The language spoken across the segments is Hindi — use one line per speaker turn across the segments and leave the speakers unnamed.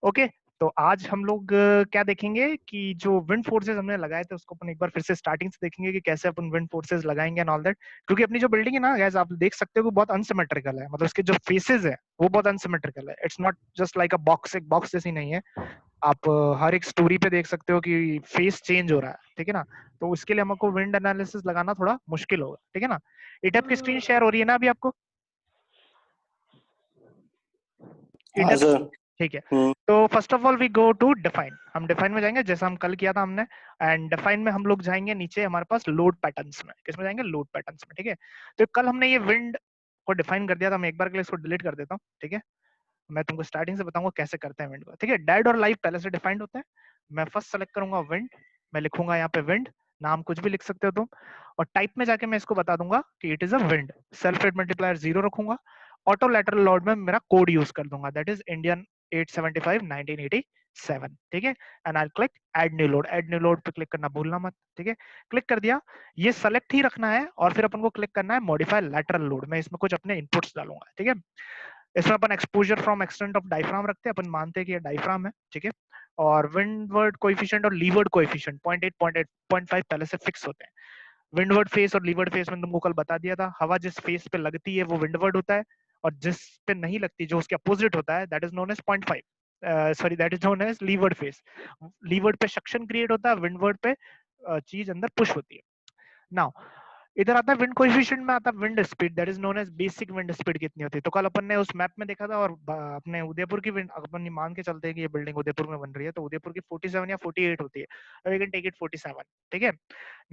ओके, तो आज हम लोग क्या देखेंगे कि जो विंड फोर्सेस हमने लगाए थे उसको अपन एक बार फिर से स्टार्टिंग से देखेंगे कि कैसे अपन विंड फोर्सेस लगाएंगे एंड ऑल दैट। क्योंकि अपनी जो बिल्डिंग है ना गाइस, आप देख सकते हो कि बहुत अनसिमेट्रिकल है, मतलब इसके जो फेसेस है वो बहुत अनसिमेट्रिकल है। It's not just like a box, एक बॉक्स जैसी नहीं है। आप हर एक स्टोरी पे देख सकते हो कि फेस चेंज हो रहा है, ठीक है ना। तो उसके लिए हमको विंड एनालिसिस लगाना थोड़ा मुश्किल होगा, ठीक है ना। ईटैप की स्क्रीन शेयर हो रही है ना अभी आपको?
हाँ
ईटैप,
सर।
ठीक है। तो first of all we go to define, हम डिफाइन में जाएंगे जैसा हम कल किया था हमने। एंड डिफाइन में हम लोग जाएंगे नीचे हमारे पास लोड पैटर्न्स में, किसमें जाएंगे? लोड पैटर्न्स में, ठीक है। तो कल हमने ये विंड को डिफाइन कर दिया था, मैं एक बार के लिए इसको डिलीट कर देता हूँ, ठीक है। मैं तुमको स्टार्टिंग से बताऊंगा कैसे करते हैं विंड को, ठीक है। डेड और लाइव पहले से डिफाइंड होते हैं। मैं फर्स्ट सेलेक्ट करूंगा विंड, मैं लिखूंगा यहाँ पे विंड, नाम कुछ भी लिख सकते हो तुम। और टाइप में जाके मैं इसको बता दूंगा कि it is a wind. Self rate multiplier 0 रखूंगा। ऑटो लैटरल लॉर्ड में मेरा कोड यूज कर दूंगा, दैट इज इंडियन 875 1987, ठीक है। And I click add new load, add new load पे क्लिक करना भूलना मत, ठीक है। क्लिक कर दिया, ये सेलेक्ट ही रखना है और फिर अपन को क्लिक करना है मॉडिफाई लैटरल लोड। मैं इसमें कुछ अपने इनपुट्स डालूंगा, ठीक है। इसमें अपन exposure from extent of diaphragm रखते हैं, अपन मानते हैं कि ये डायफ्राम है, ठीक है। और विंडवर्ड कोएफिशिएंट और लीवर्ड कोएफिशिएंट 0.8 0.8 0.5 पहले से फिक्स होते हैं। विंडवर्ड फेस और लीवर्ड फेस में तुमको कल बता दिया था, हवा जिस फेस पे लगती है वो विंडवर्ड होता है, और जिस पे नहीं लगती, जो उसके अपोजिट होता है, that is known as 0.5, sorry that is known as leeward face. Leeward पे सक्शन क्रिएट होता है, विंडवर्ड पे चीज अंदर पुश होती है। नाउ इधर आता है विंड कोएफिशिएंट में, आता है wind speed, that is known as basic wind speed कितनी होती है। तो कल अपन ने उस मैप में देखा था, और अपने उदयपुर की विंड अपन मान के चलते हैं कि ये बिल्डिंग उदयपुर में बन रही है, तो उदयपुर की 47 या 48 होती है, वी कैन टेक इट 47, ठीक है।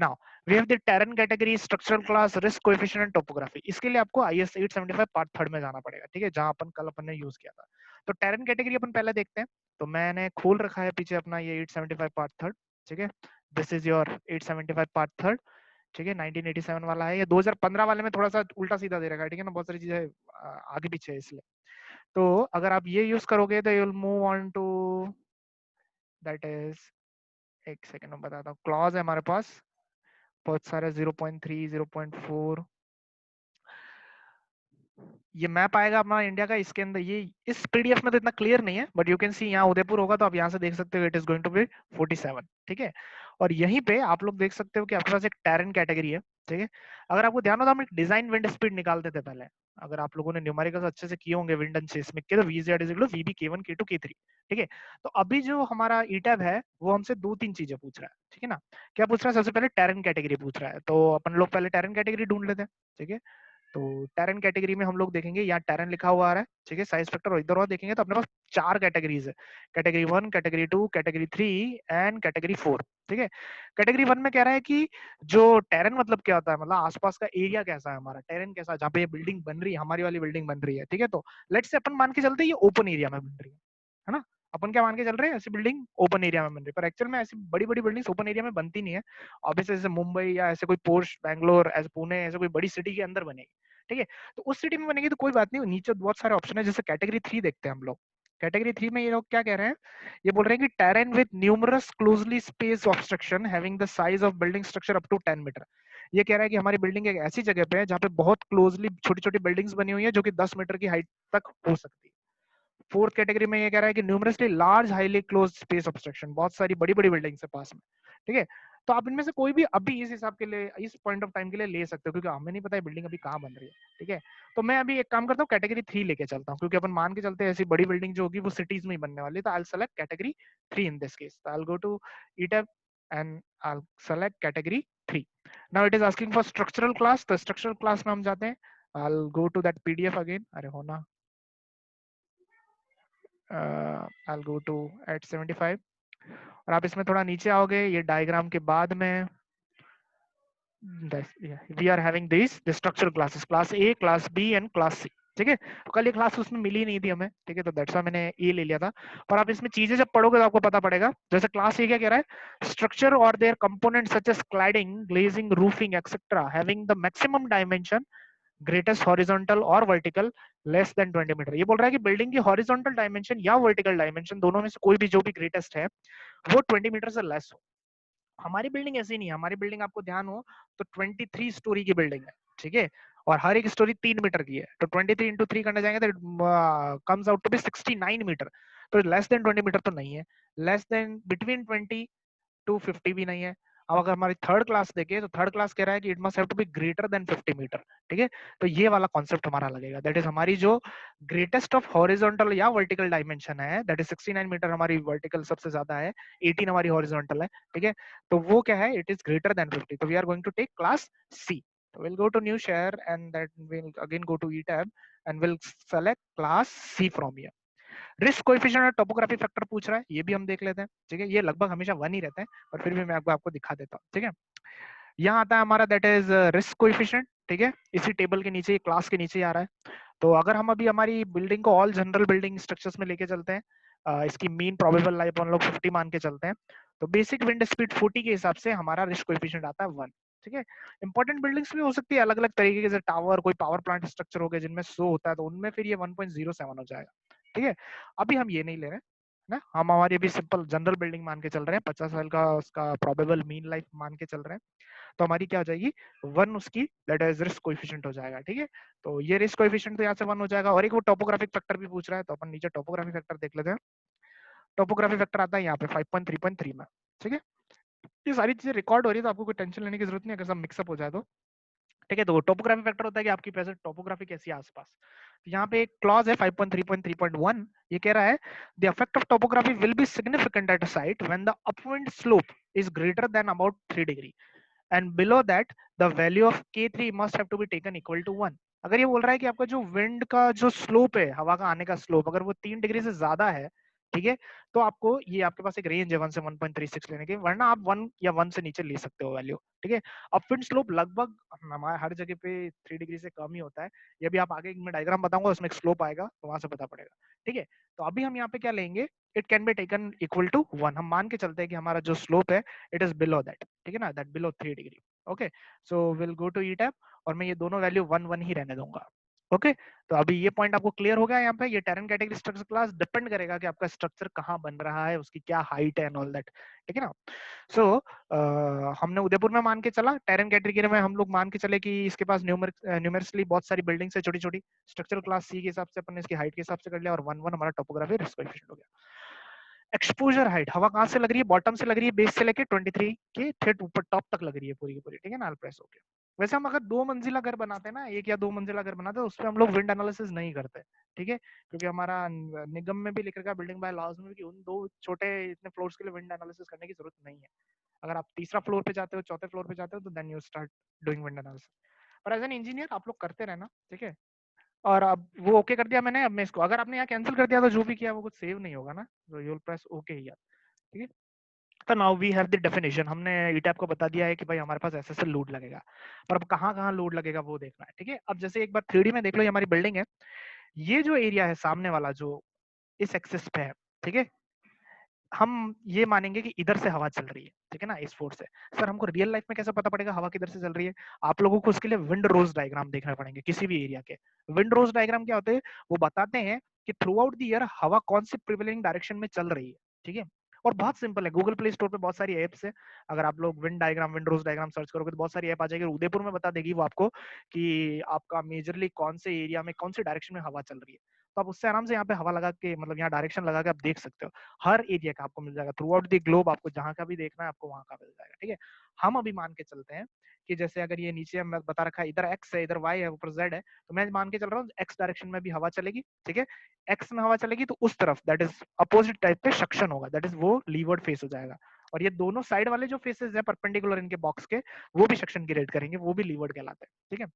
Now we have the terrain category, structural class, risk coefficient and topography. इसके लिए आपको IS 875 पार्ट थर्ड में जाना पड़ेगा, ठीक है, जहां अपन ने यूज किया था। तो टेरेन कैटेगरी अपन पहले देखते हैं। तो मैंने खोल रखा है पीछे अपना ये 875 पार्ट थर्ड, ठीक है। This is your 875 part third, ठीक है। 1987 वाला है, ये 2015 वाले में थोड़ा सा उल्टा सीधा दे रखा है, ठीक है ना, बहुत सारी चीजें आगे पीछे है इसलिए। तो अगर आप ये यूज करोगे तो you will move on to, that is, एक सेकंड में बताता हूँ। क्लॉज है हमारे पास बहुत सारे, 0.3 0.4, ये मैप आएगा अपना इंडिया का, इसके अंदर ये इस PDF में तो इतना क्लियर नहीं है, बट यू कैन सी यहाँ उदयपुर होगा तो आप यहाँ से देख सकते हो it is going to be 47, ठीक है। और यहीं पे आप लोग देख सकते हो कि आपके पास एक टेरेन कैटेगरी है, ठीक है। अगर आपको ध्यान हो तो हम एक डिजाइन विंड स्पीड निकालते थे पहले, अगर आप लोगों ने न्यूमेरिकल्स अच्छे से किए होंगे विंड एंड सेस्मिक के, तो VZ is equal to VB K1 K2 K3, ठीक है। तो अभी जो हमारा ईटैब है वो हमसे दो तीन चीजें पूछ रहा है, ठीक है ना। क्या पूछ रहा है? सबसे पहले टेरेन कैटेगरी पूछ रहा है, तो अपन लोग पहले टेरेन कैटेगरी ढूंढ लेते हैं, ठीक है। तो टेरेन कैटेगरी में हम लोग देखेंगे, यहाँ टेरेन लिखा हुआ आ रहा है, ठीक है, साइज फैक्टर, और इधर और देखेंगे तो अपने पास चार कैटेगरीज है, category 1, category 2, category 3 and category 4, ठीक है। कैटेगरी 1 में कह रहा है कि जो टेरेन मतलब क्या होता है, मतलब आसपास का एरिया कैसा है हमारा, टेरेन कैसा है, जहाँ पे ये बिल्डिंग बन रही है, हमारी वाली बिल्डिंग बन रही है, ठीक है। तो लेट्स से अपन मान के चलते हैं ये ओपन एरिया में बन रही है ना। अपन क्या मान के चल रहे हैं, ऐसी बिल्डिंग ओपन एरिया में बन रही है, पर एक्चुअल में ऐसी बड़ी बड़ी बिल्डिंग्स ओपन एरिया में बनती नहीं है। ऑब्वियसली जैसे मुंबई या ऐसे कोई पोर्श बैंगलोर, ऐसे पुणे, ऐसे कोई बड़ी सिटी के अंदर बनेगी, ठीक है। तो उस सिटी में बनेगी तो कोई बात नहीं, नीचे बहुत सारे ऑप्शन है। जैसे कैटेगरी 3 देखते हैं हम लोग। कैटेगरी 3 में ये लोग क्या कह रहे हैं, ये बोल रहे हैं कि terrain with numerous closely space obstruction having the size of building structure up to 10 meter. ये कह रहा है कि हमारी बिल्डिंग एक ऐसी जगह पे है जहाँ पे बहुत क्लोजली छोटी छोटी बिल्डिंग्स बनी हुई है जो कि 10 मीटर की हाइट तक हो सकती है। फोर्थ कैटेगरी में ये कह रहा है कि numerously large highly close space obstruction, बहुत सारी बड़ी बड़ी बिल्डिंग्स है पास में, ठीक है। तो आप इनमें से कोई भी अभी इस हिसाब के लिए, इस पॉइंट ऑफ टाइम के लिए ले सकते हो, क्योंकि हमें नहीं पता है बिल्डिंग अभी कहाँ बन रही है, ठीक है। तो मैं अभी एक काम करता हूँ, कैटेगरी 3 लेके चलता हूँ, क्योंकि अपन मान के चलते हैं ऐसी बड़ी बिल्डिंग जो होगी वो सिटीज में ही बनने वाली है। तो I select category 3 in this case, I go to ETABS and I select category 3। Now it is asking for structural class, तो स्ट्रक्चरल क्लास में हम जाते हैं, I go to that PDF again, अरे होना, I'll go to at 75। और आप इसमें थोड़ा नीचे आओगे, ये डायग्राम के बाद में we are having this the structural classes, class A, class B and class C, ठीक है। तो कल ये क्लास उसमें मिली नहीं थी हमें, ठीक है, तो दैट्स व्हाई मैंने ए ले लिया था। पर आप इसमें चीजें जब पढ़ोगे तो आपको पता पड़ेगा। जैसे क्लास A क्या कह रहा है, स्ट्रक्चर और there component such as cladding, glazing, roofing etcetera having the maximum dimension greatest horizontal और वर्टिकल लेस देन 20 मीटर। ये बोल रहा है कि बिल्डिंग की हॉरिजॉन्टल डायमेंशन या वर्टिकल डायमेंशन दोनों में से कोई भी जो भी ग्रेटेस्ट है वो 20 मीटर से लेस हो। हमारी बिल्डिंग ऐसी नहीं है, हमारी बिल्डिंग आपको ध्यान हो तो 23 स्टोरी की बिल्डिंग है, ठीक है। और हर एक स्टोरी 3 मीटर की है, तो 23 इंटू 3 करने जाएंगे तो comes out to be 69 meter. तो लेस देन 20 मीटर तो नहीं है, लेस देन बिटवीन 20 टू 50 भी नहीं है। अब अगर हमारी थर्ड क्लास देखें तो थर्ड क्लास कह रहा है कि it must have to be greater than 50 meter. ठीक है, तो ये वाला कॉन्सेप्ट हमारा लगेगा, दैट इज हमारी जो ग्रेटेस्ट ऑफ हॉरिजॉन्टल या वर्टिकल डायमेंशन है, दैट इज 69 मीटर हमारी वर्टिकल सबसे ज्यादा है, 18 हमारी हॉरिजॉन्टल है। ठीक है, तो वो क्या है, इट इज ग्रेटर देन 50, तो we are going to take class C. So we'll go to new share and then we'll again go to E tab and we'll select class C from here. Risk coefficient और टोपोग्राफी फैक्टर पूछ रहा है, ये भी हम देख लेते हैं। ठीक है, ये लगभग हमेशा 1 ही रहते हैं, पर फिर भी मैं आपको दिखा देता हूँ। ठीक है, यहाँ आता है हमारा दैट इज रिस्क कोएफिशिएंट। ठीक है, इसी टेबल के नीचे, क्लास के नीचे आ रहा है। तो अगर हम अभी हमारी बिल्डिंग को ऑल जनरल बिल्डिंग स्ट्रक्चर्स में लेके चलते हैं, इसकी मीन प्रोबेबल लाइफ हम लोग 50 मान के चलते हैं, तो बेसिक विंड स्पीड 40 के हिसाब से हमारा रिस्क कोएफिशिएंट आता है 1। ठीक है, इंपॉर्टेंट बिल्डिंग्स भी हो सकती है अलग अलग तरीके के, जैसे टावर, कोई पावर प्लांट स्ट्रक्चर हो गए जिनमें सो होता है, तो उनमें फिर ये 1.07 हो जाएगा। ठीक है, अभी हम ये नहीं ले रहे हैं ना, हम हमारी अभी सिंपल जनरल बिल्डिंग मान के चल रहे हैं, 50 साल का उसका प्रोबेबल मीन लाइफ मान के चल रहे हैं, तो हमारी क्या हो जाएगी 1 उसकी दैट इज रिस्क कोएफिशिएंट हो जाएगा। ठीक है, तो ये रिस्क कोएफिशिएंट तो यहाँ से 1 हो जाएगा, और एक वो टोपोग्राफिक फैक्टर भी पूछ रहा है, तो अपन नीचे टोपोग्राफिक फैक्टर देख लेते हैं। टोपोग्राफी फैक्टर आता है यहाँ पे 5.3.3 में। ठीक है, ये सारी चीजें रिकॉर्ड हो रही है, तो आपको कोई टेंशन लेने की जरूरत नहीं है अगर सब मिक्सअप हो जाए तो। ठीक है, तो टोपोग्राफी फैक्टर होता है कि आपकी प्रेजेंट टोपोग्राफी कैसी है आसपास। तो यहाँ पे एक क्लॉज है 5.3.3.1, ये कह रहा है the effect of topography will be significant at a site when the upwind slope is greater than about 3 degree and below that the value of K3 must have to be taken equal to 1। अगर ये बोल रहा है कि आपका जो विंड का जो स्लोप है, हवा का आने का स्लोप, अगर वो 3 डिग्री से ज्यादा है, ठीक है, तो आपको ये आपके पास एक रेंज है 1 से 1.36 लेने की, वरना आप 1 या 1 से नीचे ले सकते हो वैल्यू। ठीक है, अपविंड स्लोप लगभग हमारे हर जगह पे 3 डिग्री से कम ही होता है। ये भी आप आगे मैं डायग्राम बताऊंगा, उसमें एक स्लोप आएगा तो वहां से पता पड़ेगा। ठीक है, तो अभी हम यहाँ पे क्या लेंगे, it can be taken equal to 1। हम मान के चलते हैं कि हमारा जो स्लोप है इट इज बिलो दैट। ठीक है ना, that below 3 degree. Okay, so will go to E tab और मैं ये दोनों वैल्यू 1 1 ही रहने दूंगा। ओके, तो अभी ये पॉइंट आपको क्लियर हो गया। यहाँ पे ये terrain category structure class depend करेगा कि आपका स्ट्रक्चर कहाँ बन रहा है, उसकी क्या हाइट है एंड ऑल दैट। ठीक है ना, सो हमने उदयपुर में मान के चला, टेरेन कैटेगरी में हम लोग मान के चले कि इसके पास न्यूमेरिकली बहुत सारी बिल्डिंग्स है छोटी छोटी, स्ट्रक्चरल क्लास सी के हिसाब से अपन इसकी हाइट के हिसाब से कर लिया, और 1 1 हमारा टोपोग्राफी रिस्क कोएफिशिएंट हो गया। एक्सपोजर हाइट, हवा कहाँ से लग रही है, बॉटम से लग रही है, बेस से लेके 23 के ठेठ ऊपर टॉप तक लग रही है पूरी की पूरी। ठीक है ना, प्रेस हो गया। वैसे हम अगर 2 मंजिला घर बनाते हैं ना, 1 या 2 मंजिला घर बनाते हैं, उस पर हम लोग विंड एनालिसिस नहीं करते। ठीक है, क्योंकि हमारा निगम में भी लिख रखा है, बिल्डिंग बाय लॉज में भी, कि उन 2 छोटे इतने फ्लोर्स के लिए विंड एनालिसिस करने की जरूरत नहीं है। अगर आप तीसरा फ्लोर पे जाते हो, चौथे फ्लोर पे जाते हो, तो then you start doing wind analysis. पर एज एन इंजीनियर आप लोग करते रहना। ठीक है, और अब वो ओके कर दिया मैंने, अब मैं इसको, अगर आपने यहाँ कैंसिल कर दिया तो जो भी किया वो कुछ सेव नहीं होगा ना, तो यू विल प्रेस ओके ही। ठीक है, तो now we have the definition, हमने ईटैप को बता दिया है कि भाई हमारे पास ऐसे ऐसे लोड लगेगा, पर अब कहाँ कहाँ लोड लगेगा वो देखना है। ठीक है, अब जैसे एक बार 3D में देख लो, ये हमारी बिल्डिंग है, ये जो एरिया है सामने वाला जो इस एक्सिस पे है, ठीक है, हम ये मानेंगे कि इधर से हवा चल रही है। ठीक है ना, इस फोर्स से। सर हमको रियल लाइफ में कैसे पता पड़ेगा हवा किधर से चल रही है, आप लोगों को उसके लिए विंड रोज डायग्राम देखना पड़ेंगे किसी भी एरिया के। विंड रोज डायग्राम क्या होते हैं, वो बताते हैं कि थ्रू आउट द ईयर हवा कौन सी प्रिवेलिंग डायरेक्शन में चल रही है। ठीक है, और बहुत सिंपल है, गूगल प्ले स्टोर पे बहुत सारी एप्स है, अगर आप लोग विंड डायग्राम, विंड रोज डायग्राम सर्च करोगे तो बहुत सारी ऐप आ जाएगी, उदयपुर में बता देगी वो आपको कि आपका मेजरली कौन से एरिया में कौन सी डायरेक्शन में हवा चल रही है। तो आप उससे आराम से यहाँ पे हवा लगा के, मतलब यहाँ डायरेक्शन लगा के आप देख सकते हो, हर एरिया का आपको मिल जाएगा, थ्रू आउट द ग्लोब आपको जहां का भी देखना है आपको वहां का मिल जाएगा। ठीक है, हम अभी मान के चलते हैं कि जैसे अगर ये नीचे मैं बता रखा है, इधर एक्स है, इधर वाई है, ऊपर जेड है, तो मैं मान के चल रहा हूँ एक्स डायरेक्शन में भी हवा चलेगी। ठीक है, एक्स में हवा चलेगी तो उस तरफ दैट इज अपोजिट टाइप पे सक्शन होगा, दैट इज वो लीवर्ड फेस हो जाएगा। और ये दोनों साइड वाले जो फेसेस है परपेंडिकुलर इनके बॉक्स के, वो भी सक्शन क्रिएट करेंगे, वो भी लीवर्ड कहलाते हैं। ठीक है,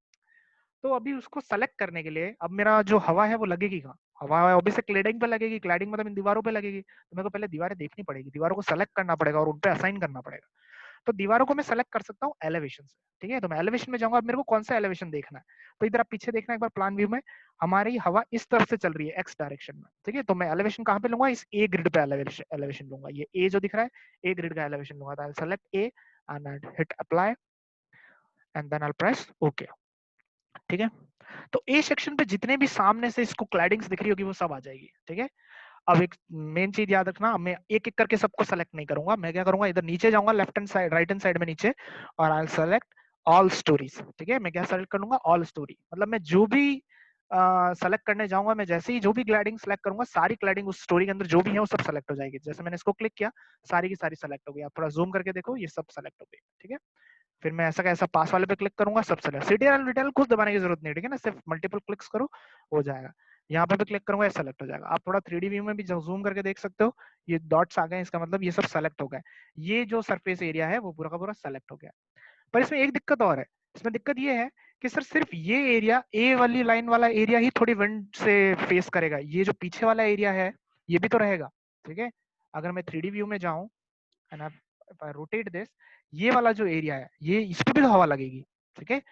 तो अभी उसको सेलेक्ट करने के लिए, अब मेरा जो हवा है वो लगेगी कहाँ, हवा ऑब्वियसली क्लैडिंग पे लगेगी, क्लैडिंग मतलब इन दीवारों पे लगेगी, तो मेरे को पहले दीवारें देखनी पड़ेगी, दीवारों को सेलेक्ट करना पड़ेगा और उन पे असाइन करना पड़ेगा। तो दीवारों को मैं सेलेक्ट कर सकता हूँ एलिवेशन से। ठीक है, तो मैं एलिवेशन में जाऊंगा, अब मेरे को कौन सा एलिवेशन देखना है, तो इधर आप पीछे देखना एक बार प्लान व्यू में, हमारी हवा इस तरफ से चल रही है एक्स डायरेक्शन में। ठीक है, तो मैं एलिवेशन कहाँ पे लूंगा, इस ए ग्रिड पे एलिवेशन लूंगा, ये ए जो दिख रहा है ए ग्रिड का एलिवेशन लूंगा, तो I select A and I hit apply and then I press okay. ठीक है, तो ए सेक्शन पे जितने भी सामने से इसको क्लैडिंग्स दिख रही होगी वो सब आ जाएगी। ठीक है, अब एक मेन चीज याद रखना, मैं एक एक करके सबको सेलेक्ट नहीं करूंगा, मैं क्या करूंगा, इधर नीचे जाऊंगा left hand side, right hand side में नीचे, और आई सेलेक्ट ऑल स्टोरीज। ठीक है, मैं क्या सेलेक्ट करूंगा, ऑल स्टोरी, मतलब मैं जो भी सेलेक्ट करने जाऊंगा मैं, जैसे ही जो भी क्लैडिंग सेलेक्ट करूंगा, सारी क्लैडिंग उस स्टोरी के अंदर जो भी है वो सब सेलेक्ट हो जाएगी। जैसे मैंने इसको क्लिक किया, सारी की सारी सेलेक्ट हो गई। आप थोड़ा जूम करके देखो, ये सब सेलेक्ट हो गई, ठीक है। फिर मैं ऐसा का ऐसा पास वाले पे क्लिक करूंगा, सब सेलेक्ट। सीटीएल डिटेल कुछ दबाने की जरूरत नहीं है, ठीक है ना, सिर्फ मल्टीपल क्लिक्स करो हो जाएगा। यहाँ पे भी क्लिक करूंगा, ये सेलेक्ट हो जाएगा। आप थोड़ा 3D व्यू में भी जूम करके देख सकते हो, ये डॉट्स आ गए, इसका मतलब ये सब सेलेक्ट हो गए। ये जो सरफेस एरिया है वो पूरा का पूरा सेलेक्ट हो गया। पर इसमें एक दिक्कत और है, इसमें दिक्कत ये है कि सर सिर्फ ये एरिया, ए वाली लाइन वाला एरिया ही थोड़ी विंड से फेस करेगा, ये जो पीछे वाला एरिया है ये भी तो रहेगा, ठीक है। अगर मैं 3D व्यू में जाऊं एंड आई रोटेट दिस, ये वाला जो एरिया है ये, इस पे भी तो हवा लगेगी, ठीक है।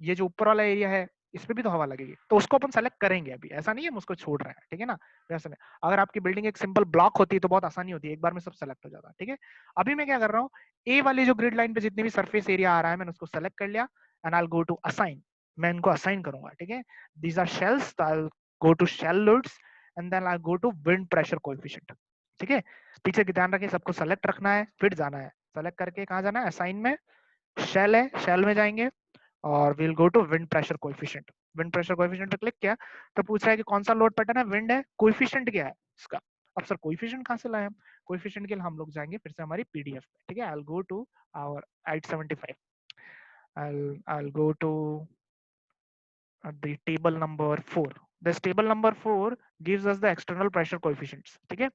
ये जो ऊपर वाला एरिया है इस पे भी तो हवा लगेगी, तो उसको अपन सेलेक्ट करेंगे। अभी ऐसा नहीं है हम उसको छोड़ रहे हैं, ठीक है ना, वैसे नहीं। अगर आपकी बिल्डिंग एक सिंपल ब्लॉक होती है तो बहुत आसानी होती है, एक बार में सब सेलेक्ट हो जाता है, ठीक है। अभी मैं क्या कर रहा हूँ, ए वाली जो ग्रिड लाइन पे जितनी भी सरफेस एरिया आ रहा है मैंने उसको सेलेक्ट कर लिया, and I will go to assign. मैं इनको असाइन करूंगा, ठीक है। These are shells, I will go to shell loads and then I go to wind pressure coefficient, ठीक है। पीछे की ध्यान रखिए, सबको सेलेक्ट रखना है, फिर जाना है, सेलेक्ट करके कहाँ जाना है, असाइन में, शेल है, शेल में जाएंगे और we'll go to wind pressure coefficient। wind pressure coefficient पे क्लिक किया तो पूछ रहा है कि कौन सा लोड पैटर्न है, विंड है, कोएफिशिएंट क्या है इसका। अब सर कोएफिशिएंट कहाँ से लाए हम, कोएफिशिएंट के लिए हम लोग जाएंगे फिर से हमारी पीडीएफ पे, ठीक है। I'll go to our 875, I'll go to the table number 4। this table number 4 gives us the external pressure coefficients, ठीक है।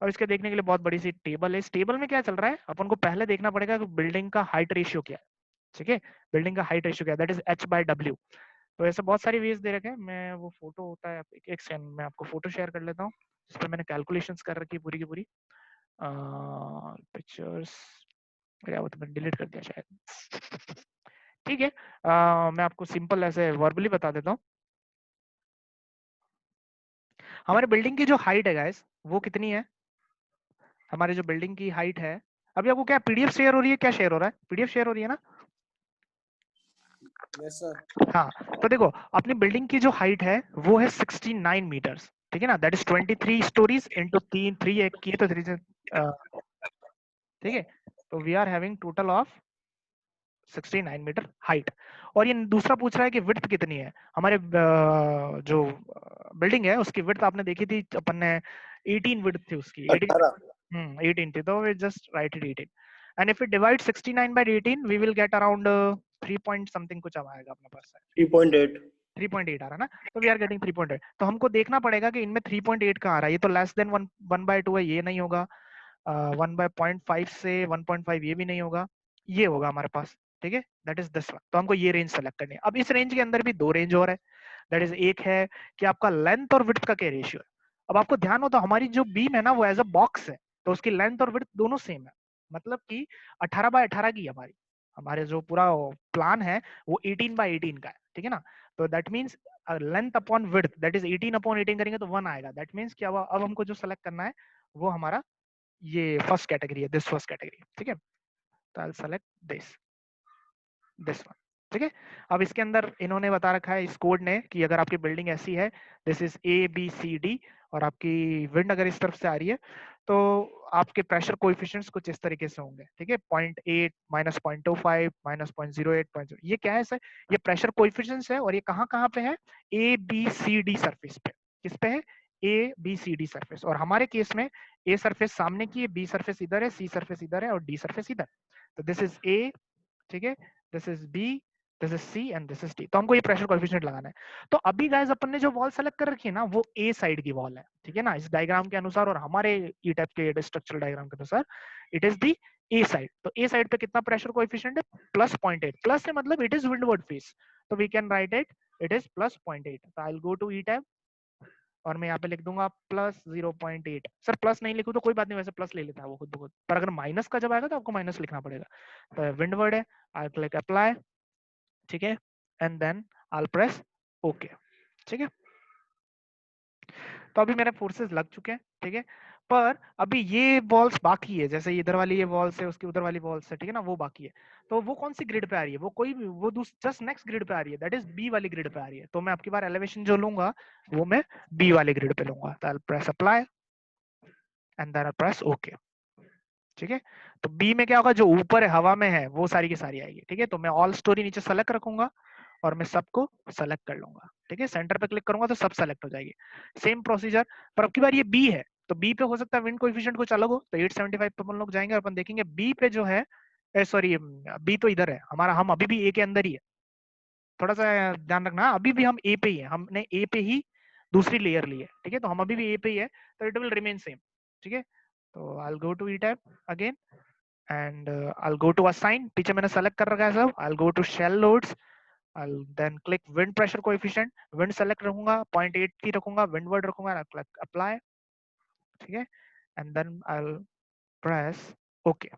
और इसके देखने के लिए बहुत बड़ी सी टेबल है। इस टेबल में क्या चल रहा है, अपन को पहले देखना पड़ेगा कि बिल्डिंग का हाइट रेशियो क्या है, ठीक है। बिल्डिंग का हाइट रेशियो क्या है, दैट इज h/w। तो ऐसे बहुत सारी वेज दे रखे हैं। मैं वो फोटो होता है, एक सेकंड मैं आपको फोटो शेयर कर लेता हूँ जिस पर मैंने कैलकुलेशंस कर रखी है पूरी की पूरी। पिक्चर्स क्या, वो तो मैंने डिलीट कर दिया शायद, ठीक है। मैं आपको सिंपल ऐसे वर्बली बता देता हूँ। हमारे बिल्डिंग की जो हाइट है गाइस वो कितनी है, हमारे जो बिल्डिंग की हाइट है, अभी आपको क्या पीडीएफ शेयर हो रही है, क्या शेयर हो रहा है, पीडीएफ शेयर हो रही है ना।
Yes sir.
हाँ, तो देखो अपनी बिल्डिंग की जो हाइट है वो है 69 मीटर्स, ठीक है ना, दैट इज 23 स्टोरीज इंटू 3 एक की तो 3 से ठीक है। तो we are having total of 69 meter height. और ये दूसरा पूछ रहा है कि विड्थ कितनी है, हमारे जो बिल्डिंग है उसकी विड्थ आपने देखी थी अपन ने, 18 विड्थ थी उसकी, 18।
18।
18 थी, तो we just write it 18 and if we divide 69 by 18 we will get around 3 point something कुछ आएगा अपने पास,
3.8।
3.8 आ रहा है ना, तो वी आर गेटिंग 3.8। तो हमको देखना पड़ेगा कि इनमें 3.8 का आ रहा है, ये तो लेस देन 1/2 है, ये नहीं होगा, 1/0.5 से 1.5 ये भी नहीं होगा, ये होगा हमारे पास, ठीक है, दैट इज दिस वन। तो हमको ये रेंज सेलेक्ट करनी है। अब इस रेंज के अंदर भी दो रेंज और है, दैट इज एक है कि आपका लेंथ और विड्थ का क्या रेशियो है। अब आपको ध्यान हो तो हमारी जो बीम है ना वो एज अ बॉक्स है, तो उसकी लेंथ और विड्थ दोनों सेम है, मतलब कि 18/18 की हमारी, हमारे जो पूरा प्लान है वो 18/18 का है, ठीक है ना। तो that means length upon width that is 18/18 करेंगे तो 1 आएगा। दैट मीन्स क्या हुआ, अब हमको जो सेलेक्ट करना है वो हमारा ये फर्स्ट कैटेगरी है, दिस फर्स्ट कैटेगरी, ठीक है। तो आई सेलेक्ट दिस वन, ठीक है। अब इसके अंदर इन्होंने बता रखा है इस कोड ने कि अगर आपकी बिल्डिंग ऐसी है, this is A B C D, और आपकी विंड अगर इस तरफ से आ रही है तो आपके प्रेशर कोएफिशिएंट्स कुछ इस तरीके से होंगे, ठीक है। 0.8 -0.25 -0.08 ये क्या है सर, ये प्रेशर कोएफिशिएंट्स है और ये कहाँ कहाँ पे है, ABCD सरफेस पे। किस पे है, ABCD सरफेस। और हमारे केस में A सरफेस सामने की है, B सरफेस इधर है, C सरफेस इधर है और D सरफेस इधर। तो दिस इज A, ठीक है, this is B, this is C and this is D. तो हमको ये प्रेशर कोएफिशिएंट लगाना है। तो अभी गाइस अपन ने जो वॉल सेलेक्ट कर रखी है ना वो ए साइड की वॉल है, ठीक है ना, इस डायग्राम के अनुसार और हमारे ई टाइप के स्ट्रक्चरल डायग्राम के अनुसार it is the A side. तो ए साइड पे कितना प्रेशर कोएफिशिएंट है, +0.8। प्लस से मतलब इट इज विंडवर्ड फेस, तो we can write it is +0.8। तो I will go to E tab और मैं यहाँ पे लिख दूंगा +0.8। सर प्लस नहीं लिखूं तो कोई बात नहीं, वैसे प्लस ले लेता है वो खुद ब खुद, पर अगर माइनस का जब आएगा तो आपको माइनस लिखना पड़ेगा। तो विंडवर्ड है, आई क्लिक अप्लाई, ठीक है, and then I press okay, ठीक है। तो अभी मेरे फोर्सेस लग चुके हैं, ठीक है। पर अभी ये वॉल्स बाकी है, जैसे इधर वाली ये वॉल्स है, उसकी उधर वाली वॉल्स है, ठीक है ना, वो बाकी है। तो वो कौन सी ग्रिड पे आ रही है, वो कोई भी, वो जस्ट नेक्स्ट ग्रिड पे आ रही है, दैट इज बी वाली ग्रिड पे आ रही है। तो मैं आपकी बार एलिवेशन जो लूंगा वो मैं बी वाली ग्रिड पे लूंगा। तो I press apply and then I press okay, ठीक है। तो बी में क्या होगा, जो ऊपर है हवा में है वो सारी की सारी आएगी, ठीक है। तो मैं ऑल स्टोरी नीचे सेलेक्ट रखूंगा और मैं सबको सेलेक्ट कर लूंगा, ठीक है। सेंटर पे क्लिक करूंगा तो सब सेलेक्ट हो जाएगी। सेम प्रोसीजर, पर अब की बार ये बी है, तो बी पे हो सकता है विंड कोएफिशिएंट कुछ अलग हो, तो 875 पे अपन लोग जाएंगे और अपन देखेंगे बी पे जो है, सॉरी बी तो इधर है हमारा, हम अभी भी ए के अंदर ही है, थोड़ा सा ध्यान रखना, अभी भी हम ए पे ही है, हमने ए पे ही दूसरी लेयर ली है, ठीक है, तो हम अभी भी ए पे ही है, तो इट विल रिमेन सेम, ठीक है। तो I will go to E tab again and I will go to assign, पीछे मैंने सेलेक्ट कर रखा है सब, I will go to shell loads, I'll then click wind pressure coefficient, wind select रखूंगा, 0.8 की रखूंगा, windward रखूंगा, I'll click apply, ठीक है, and then I'll press OK,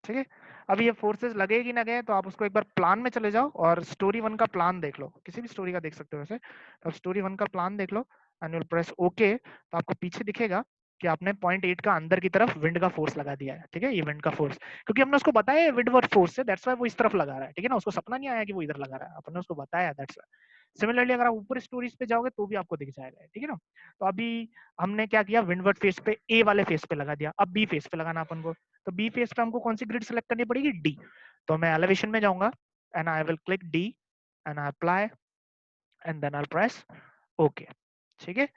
ठीक है। अब ये फोर्सेस लगे कि ना गए, तो आप उसको एक बार प्लान में चले जाओ और स्टोरी 1 का प्लान देख लो, किसी भी स्टोरी का देख सकते हो वैसे, तो स्टोरी 1 का प्लान देख लो एंड विल प्रेस ओके, तो आपको पीछे दिखेगा कि आपने 0.8 का अंदर की तरफ विंड का फोर्स लगा दिया है, ठीक है, ये विंड का फोर्स, क्योंकि हमने उसको बताया है विंड वर्ड फोर्स से, दैट्स व्हाई वो इस तरफ लगा रहा है, ठीक है ना, उसको सपना नहीं आया कि वो इधर लगा रहा है, आपने उसको बताया, दैट्स व्हाई। सिमिलरली अगर आप ऊपर स्टोरीज पे जाओगे तो भी आपको दिख जाएगा, ठीक है ना। तो अभी हमने क्या किया, विंडवर्ड फेस पे ए वाले फेस पे लगा दिया, अब बी फेस पे लगाना अपन को, तो बी फेस पे हमको कौन सी ग्रिड सेलेक्ट करनी पड़ेगी, डी, तो मैं एलिवेशन में जाऊंगा and I will click D and I apply and then I press okay, ठीक है।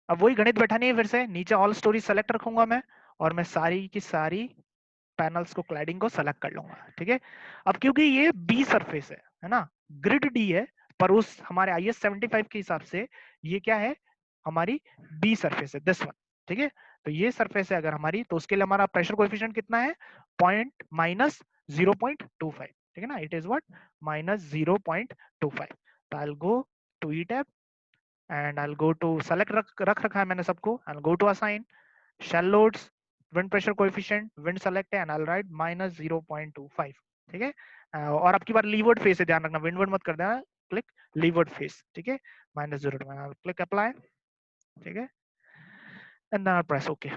अब वही गणित बैठानी है फिर से, नीचे ऑल स्टोरी सेलेक्ट रखूंगा मैं, और मैं सारी की सारी पैनल्स को, क्लैडिंग को सेलेक्ट कर लूंगा, ठीक है। अब क्योंकि ये बी सरफेस है ना, ग्रिड डी है, पर उस हमारे IS 75 के हिसाब से ये क्या है, हमारी बी सरफेस है, दिस वन, ठीक है। तो ये सरफेस है अगर हमारी, तो उसके लिए हमारा प्रेशर कोएफिशिएंट कितना है, पॉइंट माइनस 0.25, ठीक है ना, इट इज व्हाट, माइनस 0.25। तो I will go to E tab and I will go to select, रख रखा है मैंने सबको, I will go to assign shell loads, wind pressure coefficient, wind select है and I will write minus 0.25, ठीक है। और आपकी बार लीवर्ड फेस है, ध्यान रखना, विंडवर्ड मत कर देना, क्लिक लीवर्ड फेस, ठीक है, माइनस 0, क्लिक अप्लाई, ठीक है, एंड देन प्रेस ओके,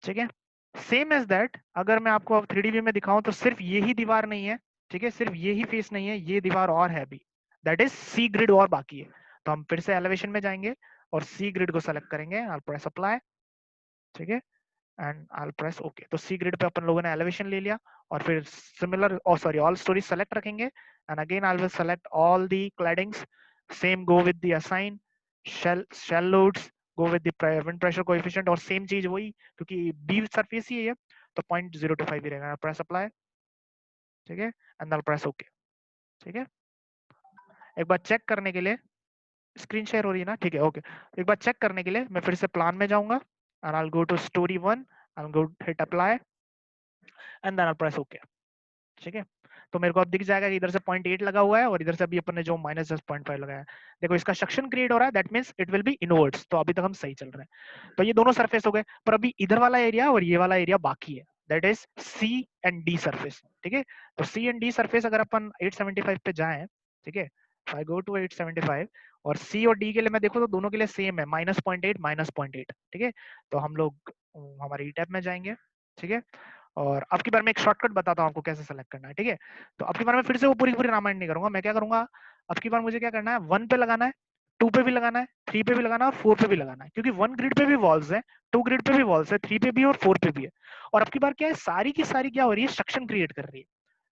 ठीक है। सेम एज दैट, अगर मैं आपको अब 3D व्यू में दिखाऊं तो सिर्फ यही दीवार नहीं है, ठीक है, सिर्फ यही फेस नहीं है, ये दीवार और है अभी, दैट इज सी ग्रिड और बाकी है, तो हम फिर से एलिवेशन में जाएंगे और सी ग्रिड को सेलेक्ट करेंगे, आई प्रेस अप्लाई, ठीक है, एंड आई प्रेस ओके। तो सी ग्रिड पे अपन लोगों ने एलिवेशन ले लिया, और फिर similar, sorry all stories select रखेंगे and again I will select all the claddings, same go with the assign shell loads, go with the wind pressure coefficient, और सेम चीज वही, क्योंकि बी सरफेस ही है तो 0.025 ही रहेगा, प्रेस अप्लाई, ठीक है, एंड आई प्रेस ओके, ठीक है। एक बार चेक करने के लिए, स्क्रीन शेयर हो रही है ना, ठीक है, ओके। एक बार चेक करने के लिए मैं फिर से प्लान में जाऊंगा and I will go to story 1, I will go hit apply and then I press okay, ठीक है। तो मेरे को अब दिख जाएगा कि इधर से 0.8 लगा हुआ है और इधर से अभी अपन ने जो माइनस 0.5 लगाया है, देखो इसका सक्शन क्रिएट हो रहा है, that means it will be inwards, तो अभी तक हम सही चल रहे हैं। तो ये दोनों सरफेस हो गए, पर अभी इधर वाला एरिया और ये वाला एरिया बाकी है, that is C and D surface, ठीक है। तो सी एंड डी सरफेस अगर अपन 875 पे जाएं, ठीक है, आई गो टू 875 और सी और डी के लिए मैं देखो तो दोनों के लिए सेम है, -0.8, ठीक है। तो हम लोग हमारे ई टैब में जाएंगे, ठीक है, और अब की बार मैं एक शॉर्टकट बताता हूँ आपको कैसे सेलेक्ट करना है, ठीक है। तो अब की बार मैं फिर से वो पूरी पूरी रामायण नहीं करूंगा, मैं क्या करूंगा, अब की बार मुझे क्या करना है, 1 पे लगाना है, 2 पे भी लगाना है, 3 पे भी लगाना है और 4 पे भी लगाना है, क्योंकि 1 ग्रिड पे भी वॉल्स है, 2 ग्रिड पे भी वॉल्स है, 3 पे भी और 4 पे भी है। और अब की बार क्या है, सारी की सारी क्या हो रही है, सक्शन क्रिएट कर रही है,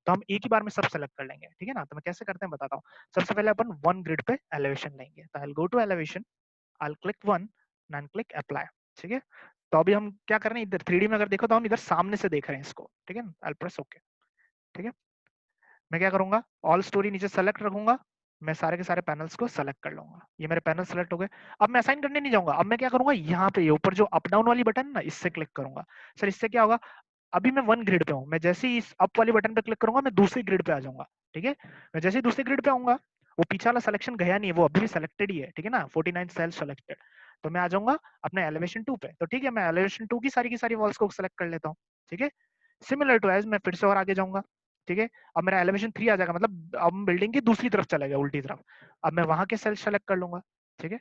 तो हम एक ही बार में सब सेलेक्ट कर लेंगे, ठीक है ना। तो मैं कैसे करते हैं बताता हूँ। सबसे पहले अपन 1 ग्रिड पे एलिवेशन लेंगे, तो I will go to elevation, I will click 1 and click apply, ठीक है। तो अभी हम क्या कर रहे हैं, इधर 3D में अगर देखो तो हम इधर सामने से देख रहे हैं इसको, ठीक है, आई प्रेस ओके, ठीक है। मैं क्या करूंगा, ऑल स्टोरी नीचे सेलेक्ट रखूंगा, मैं सारे के सारे पैनल्स को सेलेक्ट कर लूंगा, ये मेरे पैनल सेलेक्ट हो गए। अब मैं असाइन करने नहीं जाऊंगा, अब मैं क्या करूंगा, यहाँ पे ऊपर जो अप डाउन वाली बटन है ना, इससे क्लिक करूंगा। सर इससे क्या होगा, अभी मैं 1 ग्रिड पे हूँ, मैं जैसे ही इस अप वाली बटन पे क्लिक करूंगा मैं दूसरी ग्रिड पे आ जाऊंगा, ठीक है। मैं जैसे ही दूसरी ग्रिड पे आऊंगा, वो पीछे वाला सिलेक्शन गया नहीं है, वो अभी भी सिलेक्टेड ही है, ठीक है ना, 49 सेल्स सिलेक्टेड। तो मैं आ जाऊंगा अपने एलिवेशन 2 पे, तो ठीक है, मैं एलिवेशन 2 की सारी वॉल्स को सेलेक्ट कर लेता हूँ, ठीक है। सिमिलर टू एज मैं फिर से और आगे जाऊंगा, ठीक है। अब मेरा एलिवेशन 3 आ जाएगा, मतलब अब बिल्डिंग की दूसरी तरफ चला गया, उल्टी तरफ। अब मैं वहां के सेल सेलेक्ट कर लूंगा, ठीक है।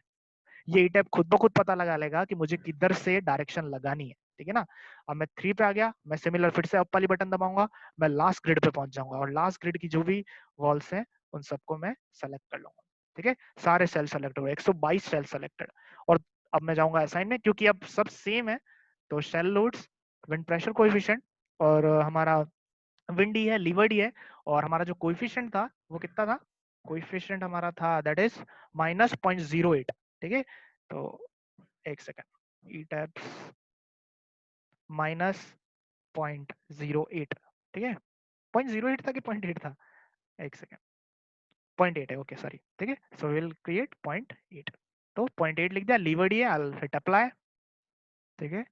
ये टैब खुद ब खुद पता लगा लेगा कि मुझे किधर से डायरेक्शन लगानी है, ठीक है ना। अब मैं 3 पे आ गया, मैं सिमिलर फिर से अप वाली बटन दबाऊंगा, मैं लास्ट ग्रिड पे पहुंच जाऊंगा और लास्ट ग्रिड की जो भी वॉल्स हैं उन सबको मैं सेलेक्ट कर लूंगा, ठीक है। सारे सेल सेलेक्ट हो गए, 122 सेल सेलेक्टेड। और अब मैं जाऊंगा असाइन में, क्योंकि अब सब सेम है, तो shell loads, wind pressure coefficient, और हमारा विंड ही है, लीवर्ड ही है, और हमारा जो कोएफिशिएंट था वो कितना था, कोएफिशिएंट हमारा था दैट इज -0.08, ठीक है। तो एक सेकंड, ई टैब्स -0.08, ठीक है। 0.08 था कि 0.8 था, एक सेकंड, 0.8 है, ओके सॉरी, ठीक है। सो विल क्रिएट 0.8, तो 0.8 लिख दिया, लीवर्ड ये, आई विल हिट अप्लाई, ठीक है।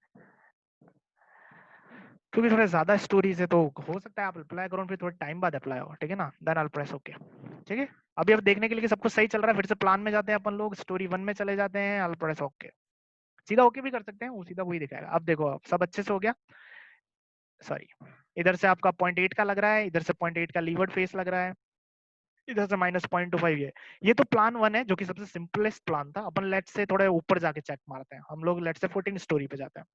क्योंकि थोड़े ज्यादा स्टोरीज है तो हो सकता है आप अप्लाई करो फिर थोड़ा टाइम बाद अप्लाई हो, ठीक है ना। Then I will press okay, ठीक है। अभी अब देखने के लिए कि सब कुछ सही चल रहा है, फिर से प्लान में जाते हैं अपन लोग, स्टोरी 1 में चले जाते हैं, आई विल प्रेस ओके। सीधा ओके भी कर सकते हैं, वो सीधा वही दिखाएगा। अब देखो अब सब अच्छे से हो गया, सॉरी, इधर से आपका 0.8 का लग रहा है, इधर से 0.8 का लीवर्ड फेस लग रहा है, इधर से -0.25 ये तो प्लान 1 है जो कि सबसे सिंपलेस्ट प्लान था। अपन लेट से थोड़े ऊपर जाके चेक मारते हैं, हम लोग लेट से 14 स्टोरी पे जाते हैं,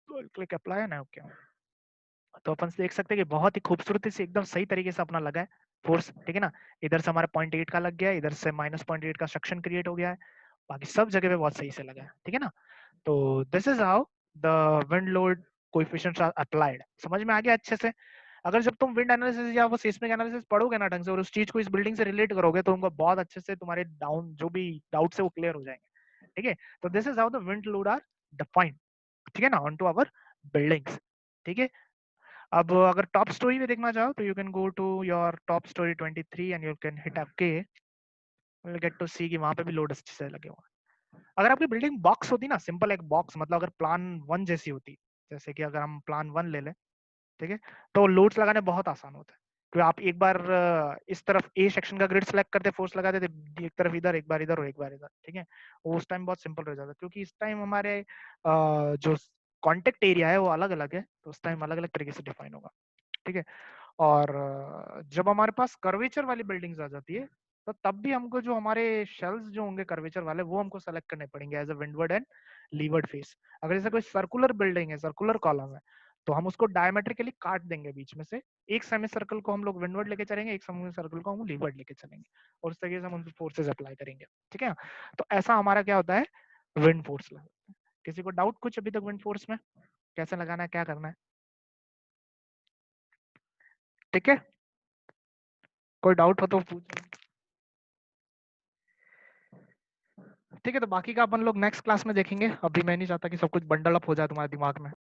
तो क्लिक अप्लाई है ना, ओके। तो अपन देख सकते हैं कि बहुत ही खूबसूरती से एकदम सही तरीके से अपना लगा है फोर्स, ठीक है ना। इधर से हमारा 0.8 का लग गया है, इधर से -0.8 का सेक्शन क्रिएट हो गया है, बाकी सब जगह पे बहुत सही से लगा है, ठीक है ना। तो this is how the wind load coefficients are applied. समझ में आ गया अच्छे से। अगर जब तुम विंड एनालिसिस या वो सिस्मिक एनालिसिस पढ़ोगे ना ढंग से और उस चीज को इस बिल्डिंग से रिलेट करोगे तो तुमको बहुत अच्छे से तुम्हारे डाउन जो भी डाउट्स है वो क्लियर हो जाएंगे, ठीक है। तो this is how the wind load are defined, ठीक है ना, ऑन टू आवर बिल्डिंग्स, ठीक है। अब अगर टॉप स्टोरी में देखना चाहो तो you can go to your top story 23 and you can hit up K, will get to see कि वहां पे भी लोड अच्छे से लगे हुए हैं। अगर आपकी बिल्डिंग बॉक्स होती ना, सिंपल एक बॉक्स, मतलब अगर प्लान 1 जैसी होती, जैसे कि अगर हम प्लान 1 ले लें, ठीक है, तो लोड्स लगाने बहुत आसान होता है। तो आप एक बार इस तरफ ए सेक्शन का ग्रिड सेलेक्ट करते, फोर्स लगाते थे, एक तरफ इधर, एक बार इधर और एक बार इधर, ठीक है। वो उस टाइम बहुत सिंपल हो जाता है, क्योंकि इस टाइम हमारे जो कॉन्टेक्ट एरिया है वो अलग अलग है, तो उस टाइम अलग अलग तरीके से डिफाइन होगा, ठीक है। और जब हमारे पास कर्वेचर वाली बिल्डिंग्स आ जाती है तो तब भी हमको जो हमारे शेल्स जो होंगे कर्वेचर वाले वो हमको सेलेक्ट करने पड़ेंगे as a windward and leeward face. अगर जैसे कोई सर्कुलर बिल्डिंग है, सर्कुलर कॉलम है, तो हम उसको डायमेट्रिकली काट देंगे बीच में से, एक सेमी सर्कल को हम लोग विंडवर्ड लेके चलेंगे, एक सेमी सर्कल को हम लीवर्ड लेके चलेंगे, और उस तरीके से हम उन फोर्सेस अप्लाई करेंगे, ठीक है। तो ऐसा हमारा क्या होता है, विंड फोर्स लगता है। किसी को डाउट कुछ अभी तक विंड फोर्स में, कैसे लगाना है, क्या करना है, ठीक है। कोई डाउट हो तो पूछ, ठीक है। तो बाकी का अपन लोग नेक्स्ट क्लास में देखेंगे, अभी मैं नहीं चाहता कि सब कुछ बंडल अप हो जाए तुम्हारे दिमाग में।